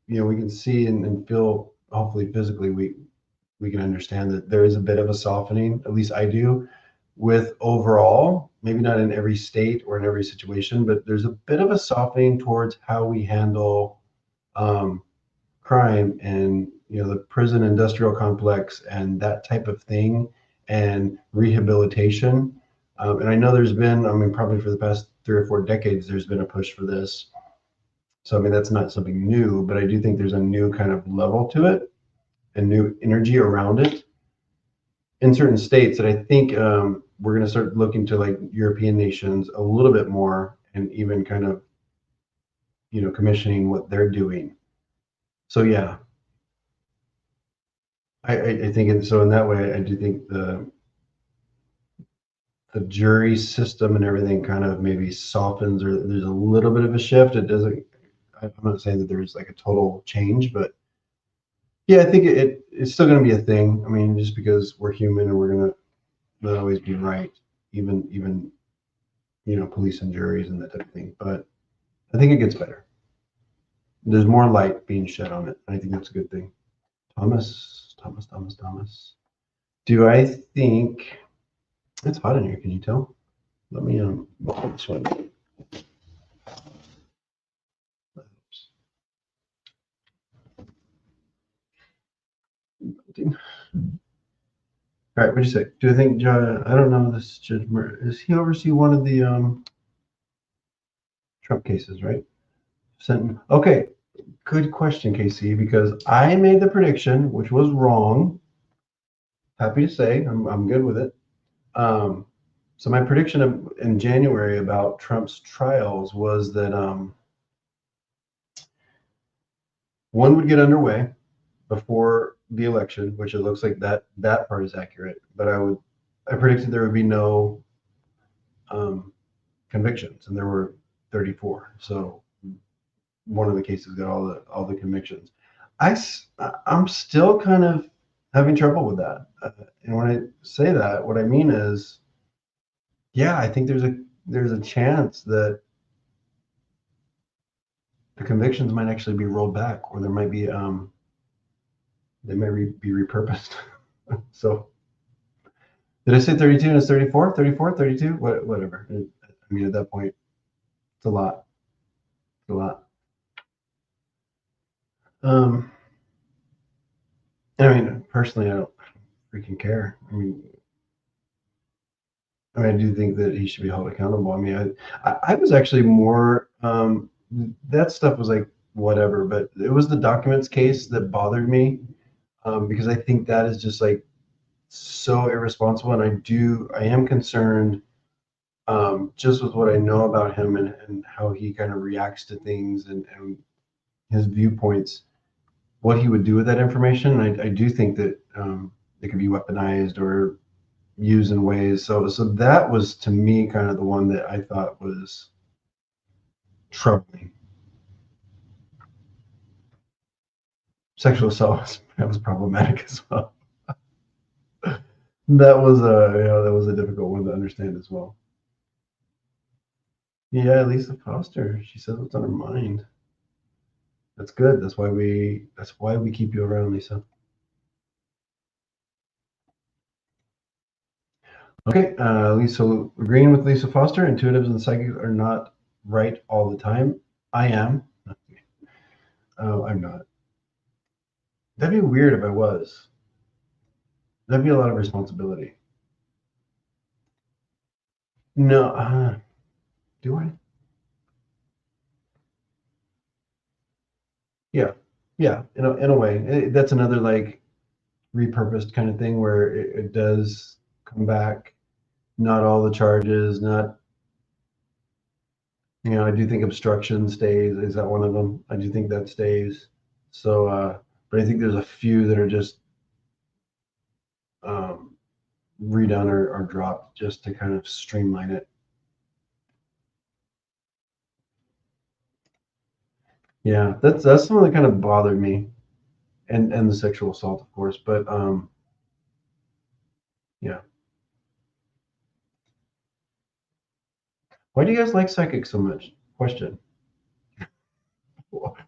[SPEAKER 1] we can see and feel, hopefully physically, we can understand that there is a bit of a softening, at least I do, with overall, maybe not in every state or in every situation, but there's a bit of a softening towards how we handle crime and the prison industrial complex and that type of thing and rehabilitation. And I know there's been, I mean, probably for the past 3 or 4 decades, there's been a push for this. So I mean, that's not something new, but I do think there's a new kind of level to it and new energy around it in certain states that I think we're going to start looking to like European nations a little bit more and even kind of, commissioning what they're doing. So yeah, I think so in that way, I do think the jury system and everything kind of maybe softens, or there's a little bit of a shift. It doesn't. I'm not saying that there's like a total change, but yeah, I think it's still going to be a thing. I mean, just because we're human and we're going to not always be right, even police and juries and that type of thing. But I think it gets better. There's more light being shed on it. I think that's a good thing. Thomas. Do I think it's hot in here? Can you tell? Let me hold this one. All right, what'd you say? Do I think I don't know this Judge is he oversee one of the Trump cases, right? Okay, good question, Casey, because I made the prediction, which was wrong. Happy to say I'm good with it. So my prediction in January about Trump's trials was that one would get underway before the election, which it looks like that part is accurate. But I predicted there would be no convictions, and there were 34. So one of the cases got all the convictions. I'm still kind of having trouble with that. And when I say that, what I mean is, yeah, I think there's a chance that the convictions might actually be rolled back, or there might be they might be repurposed. So did I say 32 and it's 34? 34, 32? Whatever. I mean, at that point, it's a lot. It's a lot. I mean, personally, I don't freaking care. I do think that he should be held accountable. I mean, I was actually more that stuff was like whatever, but it was the documents case that bothered me because I think that is just like so irresponsible, and I am concerned just with what I know about him and how he kind of reacts to things and his viewpoints, what he would do with that information. I do think that it could be weaponized or used in ways. So that was to me kind of the one that I thought was troubling. Sexual assault that was problematic as well. That was a difficult one to understand as well. Yeah, Lisa Foster. She says what's on her mind. That's good. That's why we keep you around, Lisa. Okay, Lisa, agreeing with Lisa Foster, intuitives and psychics are not right all the time. I am. I'm not. That'd be weird if I was. That'd be a lot of responsibility. No, do I? Yeah, yeah. In a way, that's another like repurposed kind of thing where it does come back. Not all the charges. Not I do think obstruction stays. Is that one of them? I do think that stays. So, but I think there's a few that are just um, redone or dropped just to kind of streamline it. Yeah, that's something that kind of bothered me, and the sexual assault, of course. But yeah, why do you guys like psychics so much? Question.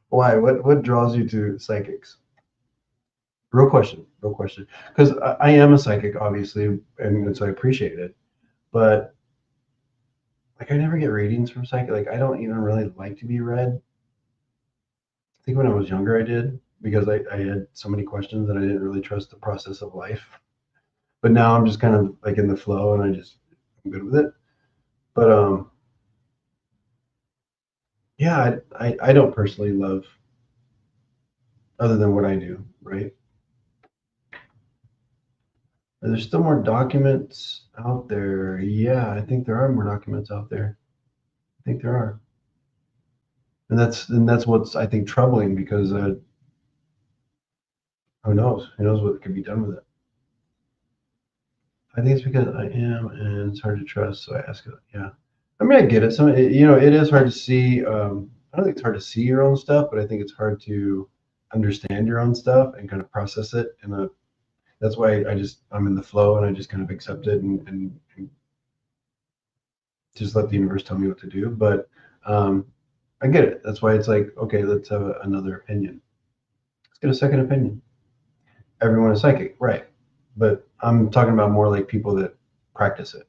[SPEAKER 1] Why? What draws you to psychics? Real question. Real question. Because I am a psychic, obviously, and so I appreciate it. But like, I never get readings from psychic. Like, I don't even really like to be read. I think when I was younger, I did because I had so many questions and I didn't really trust the process of life. But now I'm just kind of like in the flow and I'm good with it. But yeah, I don't personally love other than what I do, right? There's still more documents out there. Yeah, I think there are more documents out there. I think there are. And that's what's I think troubling because who knows? Who knows what could be done with it? I think it's because I am, and it's hard to trust. So I ask it. Yeah, I mean, I get it. It is hard to see. I don't think it's hard to see your own stuff, but I think it's hard to understand your own stuff and kind of process it. And that's why I'm in the flow and I just kind of accept it and just let the universe tell me what to do. But um, I get it. That's why it's like, okay, let's have another opinion. Let's get a second opinion. Everyone is psychic, right? But I'm talking about more like people that practice it.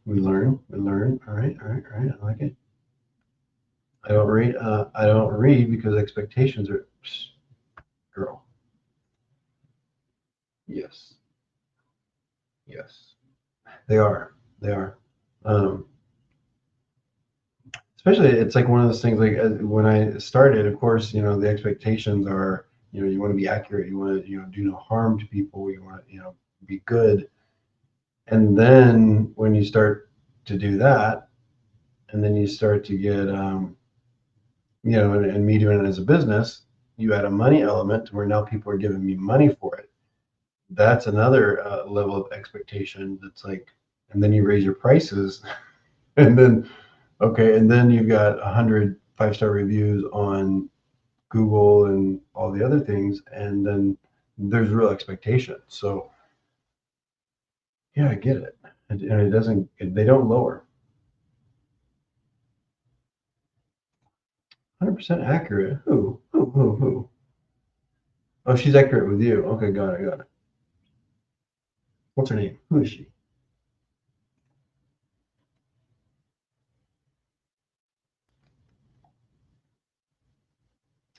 [SPEAKER 1] We learn, we learn. All right, all right, all right. I like it. I don't read. I don't read because expectations are, psh, girl. Yes, yes, they are. They are. Um, Especially, it's like one of those things. Like when I started, of course, the expectations are, you want to be accurate. You want to, do no harm to people. You want to, be good. And then when you start to do that, and then you start to get, and me doing it as a business, you add a money element to where now people are giving me money for it. That's another level of expectation. That's like, and then you raise your prices, and then okay, and then you've got 100 5-star reviews on Google and all the other things, and then there's real expectation. So yeah, I get it, and it doesn't. They don't lower. 100% accurate. Who? Who? Who? Who? Oh, she's accurate with you. Okay, got it. Got it. What's her name? Who is she?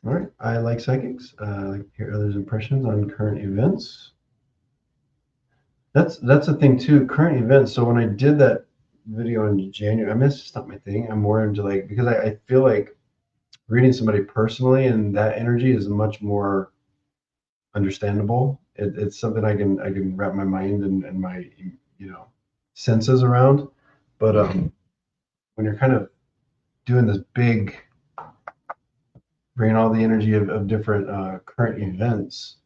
[SPEAKER 1] All right. I like psychics. I like to hear others' impressions on current events. That's the thing too. Current events. So when I did that video in January, I mean, it's just not my thing. I'm more into like because I feel like reading somebody personally and that energy is much more understandable. It's something I can wrap my mind and my you know senses around. But when you're kind of doing this big, bringing all the energy of different current events,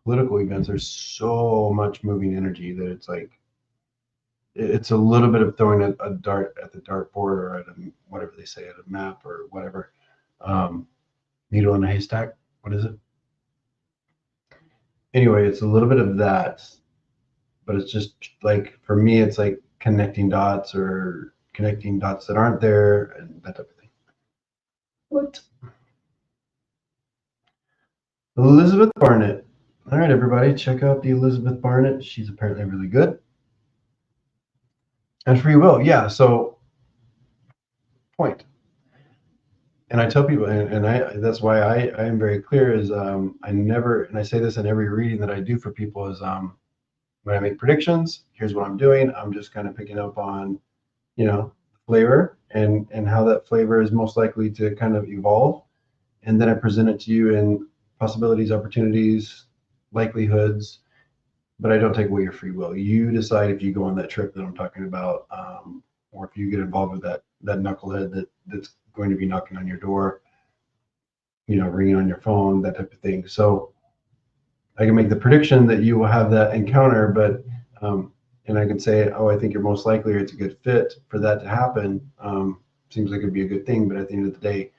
[SPEAKER 1] political events, there's so much moving energy that it's like it's a little bit of throwing a dart at the dartboard or at whatever they say at a map or whatever. Um, Needle in a haystack. What is it? Anyway, it's a little bit of that, but it's just like for me, it's like connecting dots or connecting dots that aren't there and that type of thing. What? Elizabeth Barnett. All right, everybody, check out the Elizabeth Barnett. She's apparently really good. And free will, yeah. So point. And I tell people, and I that's why I am very clear is I never, and I say this in every reading that I do for people is when I make predictions, here's what I'm doing. I'm just kind of picking up on flavor and how that flavor is most likely to kind of evolve, and then I present it to you in possibilities, opportunities, likelihoods, but I don't take away your free will. You decide if you go on that trip that I'm talking about, or if you get involved with that knucklehead that's going to be knocking on your door, ringing on your phone, that type of thing. So I can make the prediction that you will have that encounter, but and I can say, oh, I think you're most likely, or it's a good fit for that to happen. Seems like it'd be a good thing, but at the end of the day,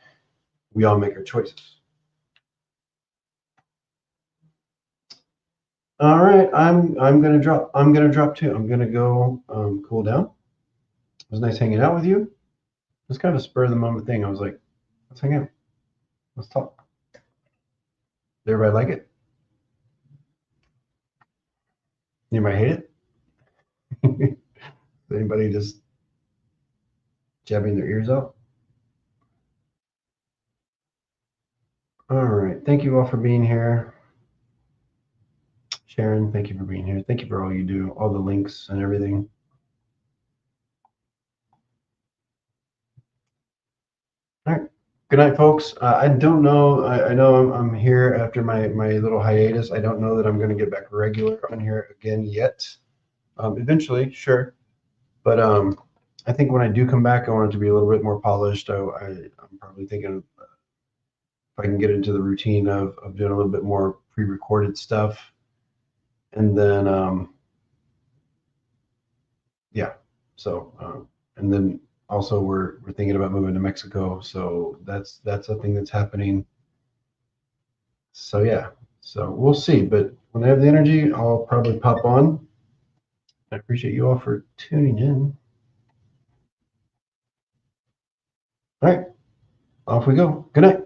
[SPEAKER 1] we all make our choices. All right, I'm gonna drop. I'm gonna drop too. I'm gonna go cool down. It was nice hanging out with you. It was kind of a spur of the moment thing. I was like, let's hang out. Let's talk. Did everybody like it? You might hate it. Anybody just jabbing their ears out? All right. Thank you all for being here. Sharon, thank you for being here. Thank you for all you do, all the links and everything. All right. Good night, folks. I don't know. I know I'm here after my little hiatus. I don't know that I'm going to get back regular on here again yet. Eventually, sure. But I think when I do come back, I want it to be a little bit more polished. I'm probably thinking if I can get into the routine of doing a little bit more pre-recorded stuff And then, yeah, so, and then also we're thinking about moving to Mexico. So that's a thing that's happening. So yeah, so we'll see. But when I have the energy, I'll probably pop on. I appreciate you all for tuning in. All right, off we go. Good night.